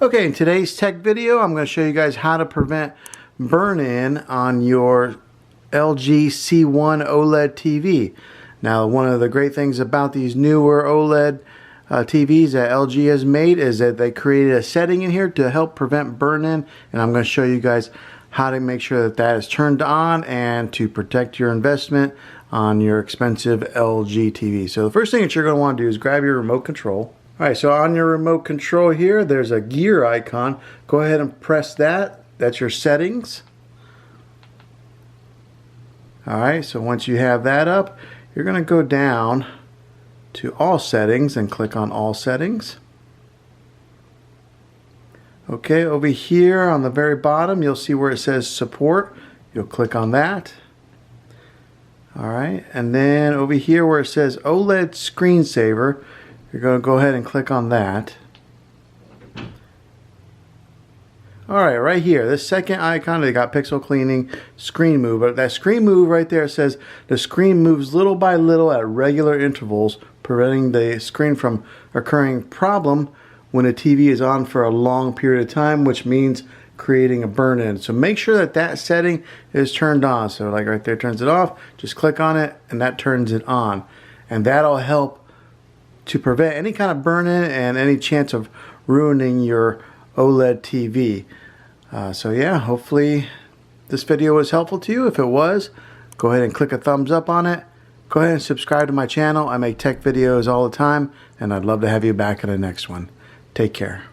Okay, in today's tech video, I'm going to show you guys how to prevent burn-in on your LG C1 OLED TV. Now, one of the great things about these newer OLED TVs that LG has made is that they created a setting in here to help prevent burn-in, and I'm going to show you guys how to make sure that that is turned on and to protect your investment on your expensive LG TV. So the first thing that you're going to want to do is grab your remote control. Alright, so on your remote control here, there's a gear icon. Go ahead and press that. That's your settings. Alright, so once you have that up, you're going to go down to all settings and click on all settings. Okay, over here on the very bottom, you'll see where it says support. You'll click on that. Alright, and then over here where it says OLED screensaver, you're going to go ahead and click on that. Alright, right here, this second icon, they got pixel cleaning, screen move. But that screen move right there says the screen moves little by little at regular intervals, preventing the screen from occurring problem when a TV is on for a long period of time, which means creating a burn-in. So make sure that that setting is turned on. So like right there, turns it off. Just click on it and that turns it on. And that'll help to prevent any kind of burn-in and any chance of ruining your OLED TV. So yeah, hopefully this video was helpful to you. If it was, go ahead and click a thumbs up on it. Go ahead and subscribe to my channel. I make tech videos all the time, and I'd love to have you back in the next one. Take care.